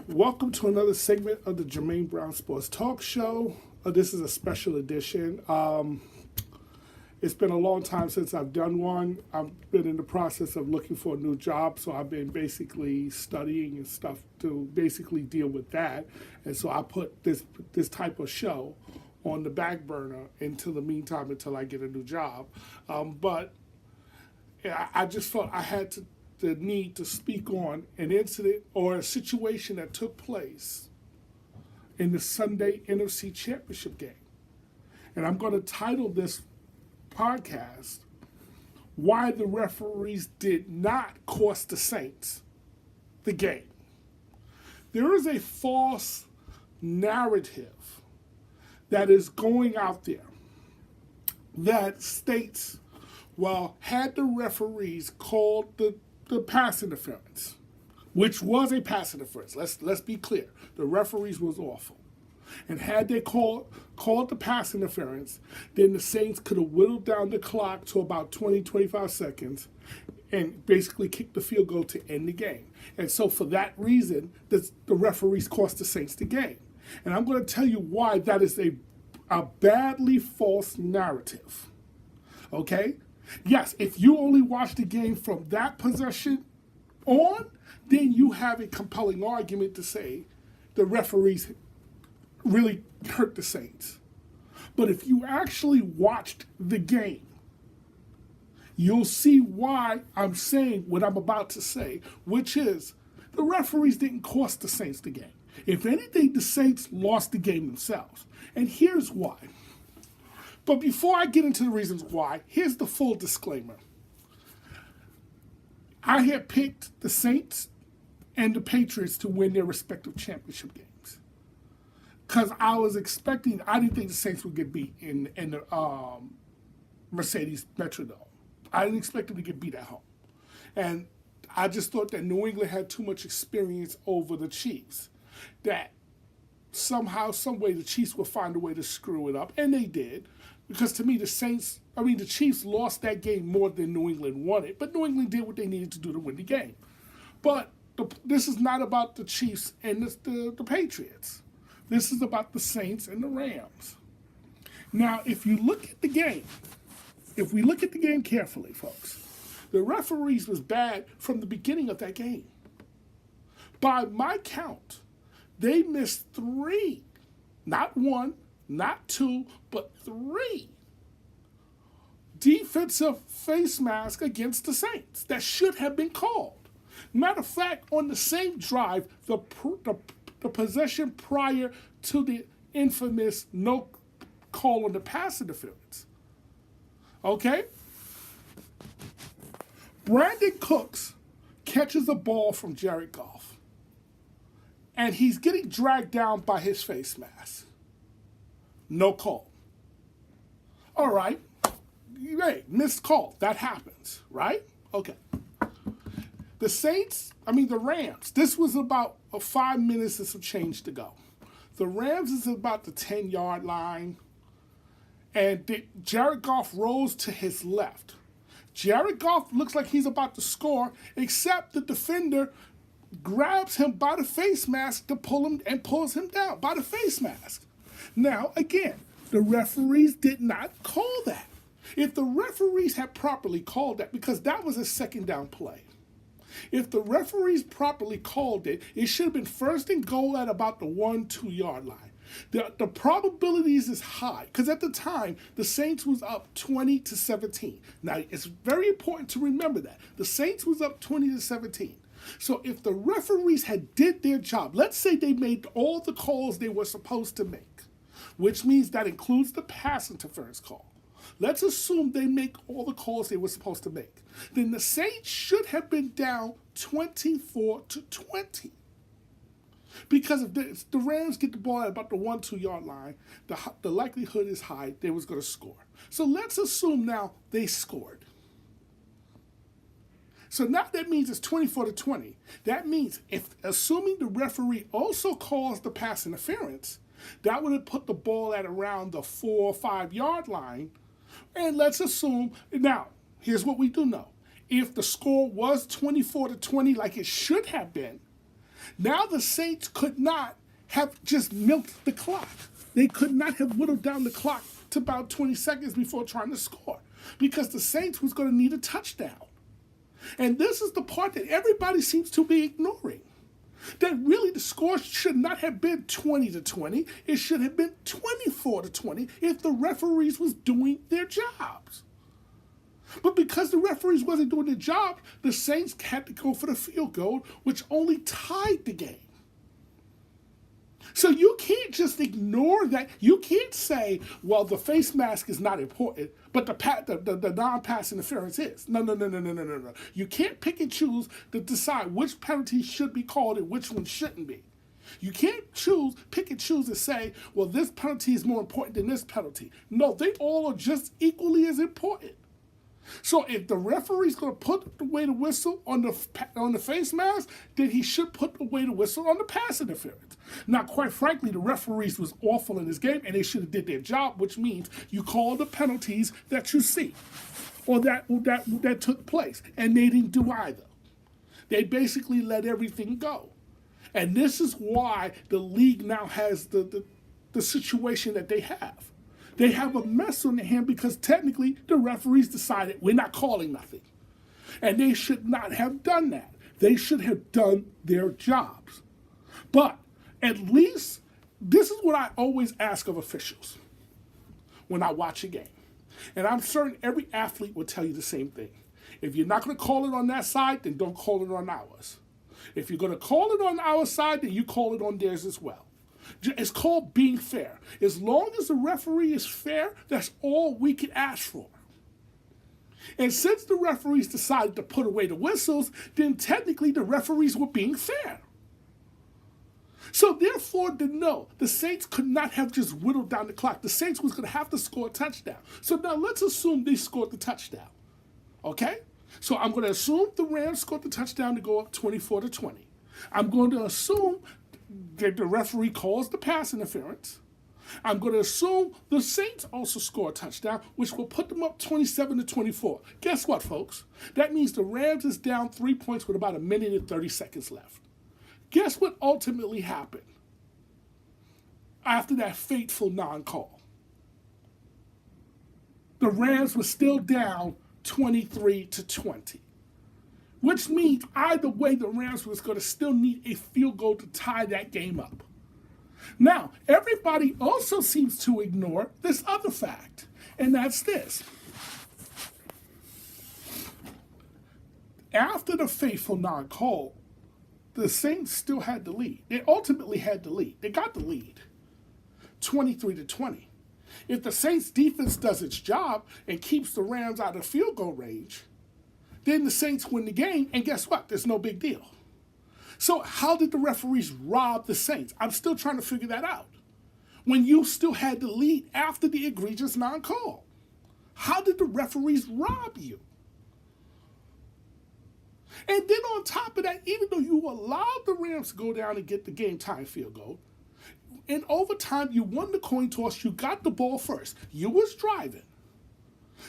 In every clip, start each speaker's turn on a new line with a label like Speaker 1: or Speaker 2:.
Speaker 1: Welcome to another segment of the Jermaine Brown Sports Talk Show. This is a special edition. It's been a long time since I've done one. I've been in the process of looking for a new job, so I've been basically studying and stuff to basically deal with that. And so I put this type of show on the back burner until the meantime, until I get a new job. But I just felt I had the need to speak on an incident or a situation that took place in the Sunday NFC Championship game. And I'm going to title this podcast, Why the Referees Did Not Cost the Saints the Game. There is a false narrative that is going out there that states, well, had the referees called the pass interference, which was a pass interference. Let's be clear. The referees was awful. And had they called the pass interference, then the Saints could have whittled down the clock to about 20, 25 seconds and basically kicked the field goal to end the game. And so for that reason, the referees cost the Saints the game. And I'm going to tell you why that is a badly false narrative. Okay? Yes, if you only watch the game from that possession on, then you have a compelling argument to say the referees really hurt the Saints. But if you actually watched the game, you'll see why I'm saying what I'm about to say, which is the referees didn't cost the Saints the game. If anything, the Saints lost the game themselves. And here's why. But before I get into the reasons why, here's the full disclaimer. I had picked the Saints and the Patriots to win their respective championship games. Because I didn't think the Saints would get beat in the Mercedes Metrodome. I didn't expect them to get beat at home. And I just thought that New England had too much experience over the Chiefs. That somehow, some way, the Chiefs would find a way to screw it up. And they did. Because to me, the Chiefs lost that game more than New England won it. But New England did what they needed to do to win the game. But this is not about the Chiefs and the Patriots. This is about the Saints and the Rams. Now, if you look at the game, if we look at the game carefully, folks, the referees was bad from the beginning of that game. By my count, they missed 3, not 1, not 2, but 3 defensive face masks against the Saints that should have been called. Matter of fact, on the same drive, the possession prior to the infamous no call on the pass interference. Okay? Brandon Cooks catches a ball from Jared Goff, and he's getting dragged down by his face mask. No call. All right. Hey, missed call. That happens, right? Okay. The Rams, this was about 5 minutes and some change to go. The Rams is about the 10-yard line, and Jared Goff rolls to his left. Jared Goff looks like he's about to score, except the defender grabs him by the face mask to pull him and pulls him down by the face mask. Now, again, the referees did not call that. If the referees had properly called that, because that was a second down play. If the referees properly called it, it should have been first and goal at about the 1-2 yard line. The probabilities is high, because at the time, the Saints was up 20-17. Now, it's very important to remember that. The Saints was up 20-17. So if the referees had did their job, let's say they made all the calls they were supposed to make, which means that includes the pass interference call. Let's assume they make all the calls they were supposed to make. Then the Saints should have been down 24-20. Because if the Rams get the ball at about the 1-2 yard line, the likelihood is high they was going to score. So let's assume now they scored. So now that means it's 24-20. That means assuming the referee also calls the pass interference, that would have put the ball at around the 4 or 5 yard line. And let's assume, now, here's what we do know. If the score was 24-20 like it should have been, Now the Saints could not have just milked the clock. They could not have whittled down the clock to about 20 seconds before trying to score because the Saints was going to need a touchdown. And this is the part that everybody seems to be ignoring. That really the score should not have been 20-20. It should have been 24-20 if the referees was doing their jobs. But because the referees wasn't doing their job, the Saints had to go for the field goal, which only tied the game. So you can't just ignore that. You can't say, well, the face mask is not important, but the non-pass interference is. No. You can't pick and choose to decide which penalty should be called and which one shouldn't be. You can't pick and choose and say, well, this penalty is more important than this penalty. No, they all are just equally as important. So if the referee's going to put away the whistle on the face mask, then he should put away the whistle on the pass interference. Now, quite frankly, the referees was awful in this game, and they should have did their job, which means you call the penalties that you see or that took place, and they didn't do either. They basically let everything go. And this is why the league now has the situation that they have. They have a mess on their hand because technically the referees decided we're not calling nothing. And they should not have done that. They should have done their jobs. But at least this is what I always ask of officials when I watch a game. And I'm certain every athlete will tell you the same thing. If you're not going to call it on that side, then don't call it on ours. If you're going to call it on our side, then you call it on theirs as well. It's called being fair. As long as the referee is fair, that's all we can ask for. And since the referees decided to put away the whistles, then technically the referees were being fair. So therefore, the Saints could not have just whittled down the clock. The Saints was going to have to score a touchdown. So now let's assume they scored the touchdown. Okay? So I'm going to assume the Rams scored the touchdown to go up 24-20. I'm going to assume that the referee calls the pass interference. I'm going to assume the Saints also score a touchdown, which will put them up 27-24. Guess what, folks? That means the Rams is down 3 points with about 1 minute and 30 seconds left. Guess what ultimately happened after that fateful non-call? The Rams were still down 23-20. Which means either way, the Rams was going to still need a field goal to tie that game up. Now, everybody also seems to ignore this other fact, and that's this. After the fateful non-call, the Saints still had the lead. They ultimately had the lead. They got the lead, 23-20. If the Saints defense does its job and keeps the Rams out of field goal range, then the Saints win the game, and guess what? There's no big deal. So how did the referees rob the Saints? I'm still trying to figure that out. When you still had the lead after the egregious non-call, how did the referees rob you? And then on top of that, even though you allowed the Rams to go down and get the game-time field goal, in overtime, you won the coin toss, you got the ball first. You was driving.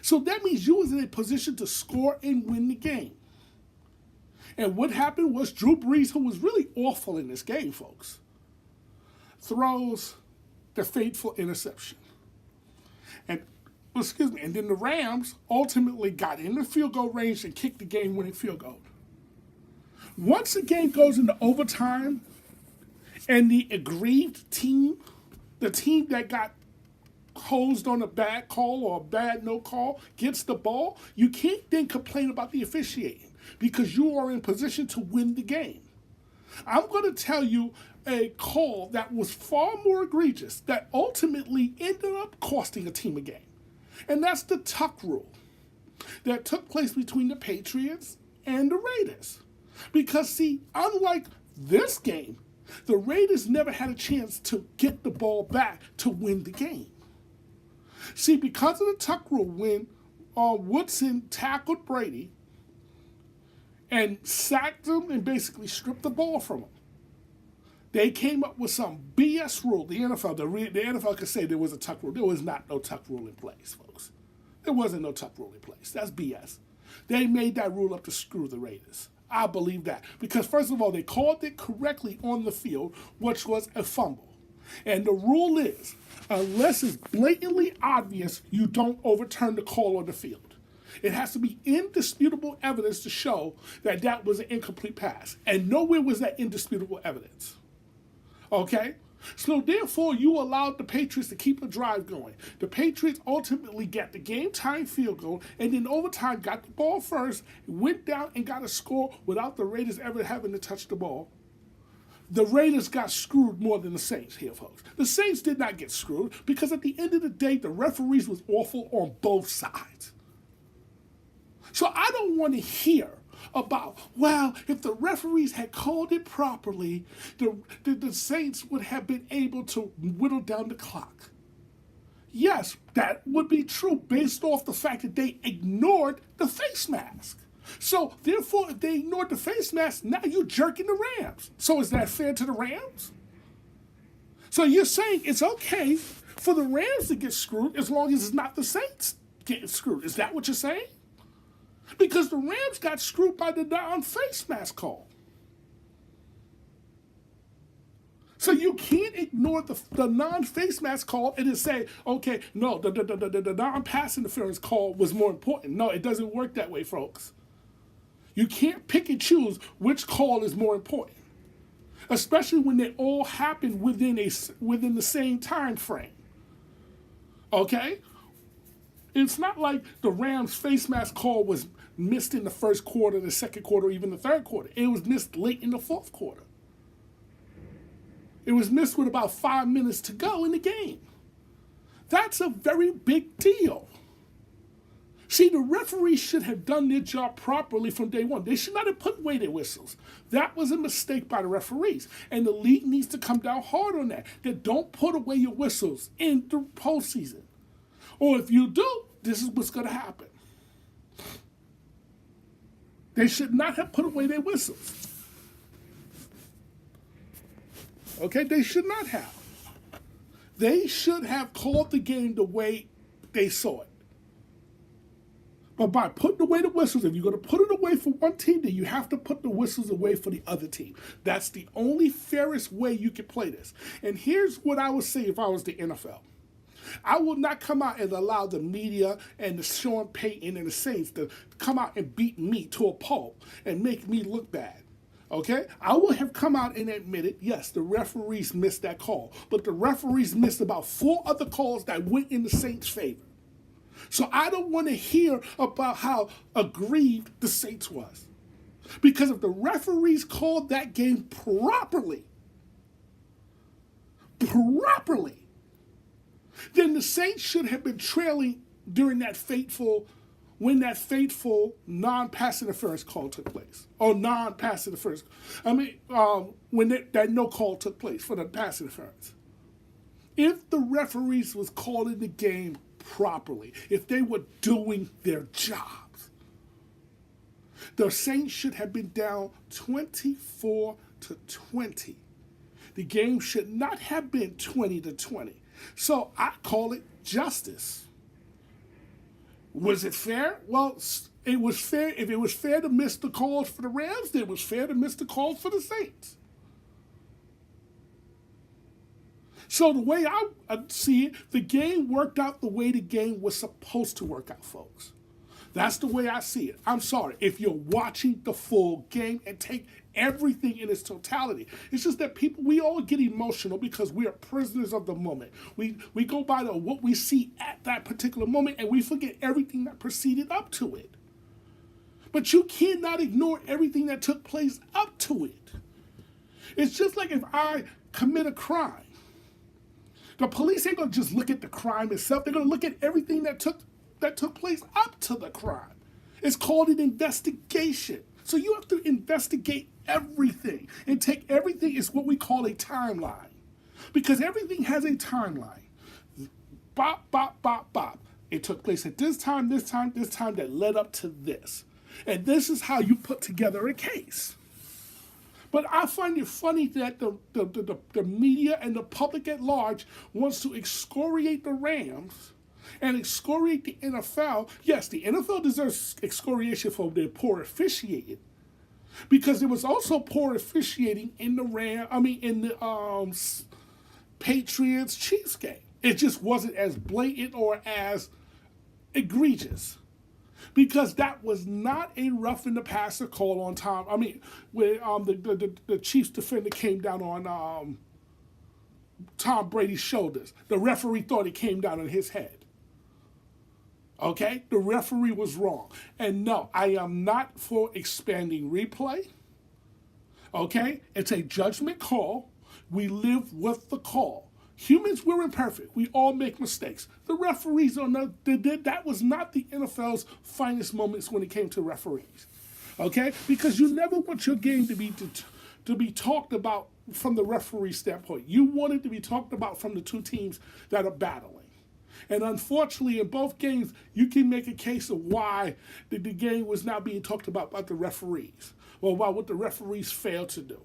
Speaker 1: So that means you was in a position to score and win the game. And what happened was Drew Brees, who was really awful in this game, folks, throws the fateful interception. And then the Rams ultimately got in the field goal range and kicked the game-winning field goal. Once the game goes into overtime and the aggrieved team, the team that got hosed on a bad call or a bad no call, gets the ball, you can't then complain about the officiating because you are in position to win the game. I'm going to tell you a call that was far more egregious that ultimately ended up costing a team a game. And that's the tuck rule that took place between the Patriots and the Raiders. Because, see, unlike this game, the Raiders never had a chance to get the ball back to win the game. See, because of the tuck rule, when Woodson tackled Brady and sacked him and basically stripped the ball from him, they came up with some BS rule. The NFL could say there was a tuck rule. There was not no tuck rule in place, folks. There wasn't no tuck rule in place. That's BS. They made that rule up to screw the Raiders. I believe that. Because first of all, they called it correctly on the field, which was a fumble. And the rule is, unless it's blatantly obvious, you don't overturn the call on the field. It has to be indisputable evidence to show that that was an incomplete pass. And nowhere was that indisputable evidence. Okay? So therefore, you allowed the Patriots to keep the drive going. The Patriots ultimately got the game-time field goal, and then overtime got the ball first, went down and got a score without the Raiders ever having to touch the ball. The Raiders got screwed more than the Saints here, folks. The Saints did not get screwed because at the end of the day, the referees was awful on both sides. So I don't want to hear about, well, if the referees had called it properly, the Saints would have been able to whittle down the clock. Yes, that would be true based off the fact that they ignored the face mask. So, therefore, if they ignored the face mask, now you're jerking the Rams. So is that fair to the Rams? So you're saying it's okay for the Rams to get screwed as long as it's not the Saints getting screwed. Is that what you're saying? Because the Rams got screwed by the non-face mask call. So you can't ignore the non-face mask call and then say, okay, no, the non-pass interference call was more important. No, it doesn't work that way, folks. You can't pick and choose which call is more important, especially when they all happen within the same time frame. Okay? It's not like the Rams face mask call was missed in the first quarter, the second quarter, or even the third quarter. It was missed late in the fourth quarter. It was missed with about 5 minutes to go in the game. That's a very big deal. See, the referees should have done their job properly from day one. They should not have put away their whistles. That was a mistake by the referees. And the league needs to come down hard on that. That don't put away your whistles in the postseason. Or if you do, this is what's going to happen. They should not have put away their whistles. Okay, they should not have. They should have called the game the way they saw it. But by putting away the whistles, if you're going to put it away for one team, then you have to put the whistles away for the other team. That's the only fairest way you can play this. And here's what I would say if I was the NFL. I will not come out and allow the media and the Sean Payton and the Saints to come out and beat me to a pulp and make me look bad. Okay? I will have come out and admitted, yes, the referees missed that call. But the referees missed about 4 other calls that went in the Saints' favor. So I don't want to hear about how aggrieved the Saints was. Because if the referees called that game properly, then the Saints should have been trailing during when that fateful non-pass interference call took place. Or non-pass interference. When that no call took place for the pass interference. If the referees was calling the game properly, if they were doing their jobs, the Saints should have been down 24-20. The game should not have been 20-20. So I call it justice. Was it fair? Well, it was fair. If it was fair to miss the calls for the Rams, then it was fair to miss the calls for the Saints. So the way I see it, the game worked out the way the game was supposed to work out, folks. That's the way I see it. I'm sorry. If you're watching the full game and take everything in its totality, it's just that we all get emotional because we are prisoners of the moment. We go by what we see at that particular moment and we forget everything that preceded up to it. But you cannot ignore everything that took place up to it. It's just like if I commit a crime. The police ain't going to just look at the crime itself. They're going to look at everything that took place up to the crime. It's called an investigation. So you have to investigate everything and take everything is what we call a timeline. Because everything has a timeline. Bop, bop, bop, bop. It took place at this time that led up to this. And this is how you put together a case. But I find it funny that the media and the public at large wants to excoriate the Rams and excoriate the NFL. Yes, the NFL deserves excoriation for their poor officiating. because there was also poor officiating in the Patriots Chiefs game. It just wasn't as blatant or as egregious, because that was not a roughing the passer call on time. I mean, where the Chiefs defender came down on Tom Brady's shoulders. The referee thought it came down on his head. Okay? The referee was wrong. And no, I am not for expanding replay. Okay? It's a judgment call. We live with the call. Humans, we're imperfect. We all make mistakes. The referees are not, that was not the NFL's finest moments when it came to referees. Okay? Because you never want your game to be talked about from the referee standpoint. You want it to be talked about from the two teams that are battling. And unfortunately, in both games, you can make a case of why the game was not being talked about by the referees, or about what the referees failed to do,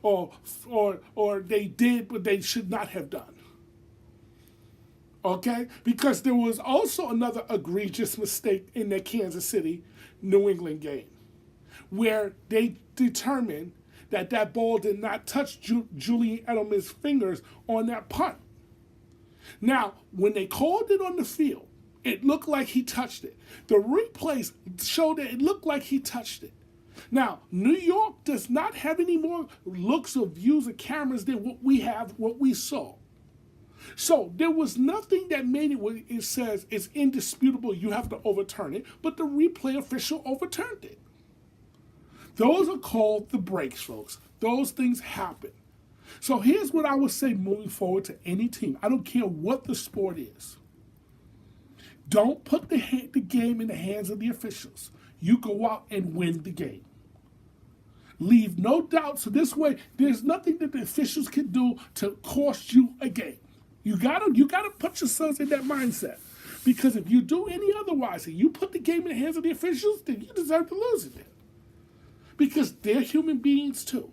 Speaker 1: or they did what they should not have done. Okay? Because there was also another egregious mistake in the Kansas City New England game, where they determined that ball did not touch Julian Edelman's fingers on that punt. Now, when they called it on the field, it looked like he touched it. The replays showed that it looked like he touched it. Now, New York does not have any more looks or views of cameras than what we saw. So there was nothing that made it where it says it's indisputable, you have to overturn it, but the replay official overturned it. Those are called the breaks, folks. Those things happen. So here's what I would say moving forward to any team. I don't care what the sport is. Don't put the game in the hands of the officials. You go out and win the game. Leave no doubt. So this way, there's nothing that the officials can do to cost you a game. You gotta put yourselves in that mindset. Because if you do any otherwise, and you put the game in the hands of the officials, then you deserve to lose it then. Because they're human beings too.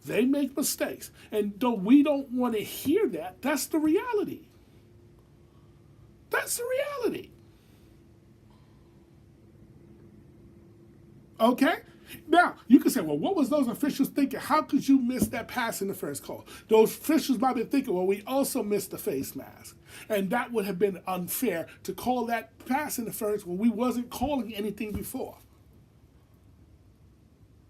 Speaker 1: They make mistakes. And though we don't want to hear that, that's the reality. That's the reality. Okay? Now, you can say, well, what was those officials thinking? How could you miss that pass in the first call? Those officials might have been thinking, well, we also missed the face mask. And that would have been unfair to call that pass in the first when we wasn't calling anything before.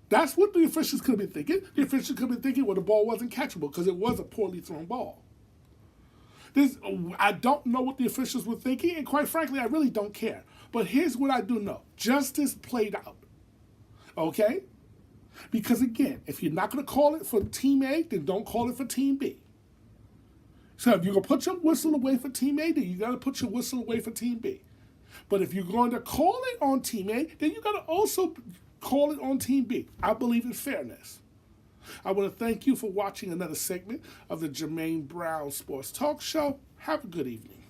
Speaker 1: That's what the officials could have been thinking. The officials could have been thinking, well, the ball wasn't catchable because it was a poorly thrown ball. I don't know what the officials were thinking, and quite frankly, I really don't care. But here's what I do know. Justice played out. Okay? Because again, if you're not going to call it for Team A, then don't call it for Team B. So if you're going to put your whistle away for Team A, then you got to put your whistle away for Team B. But if you're going to call it on Team A, then you got to also call it on Team B. I believe in fairness. I want to thank you for watching another segment of the Jermaine Brown Sports Talk Show. Have a good evening.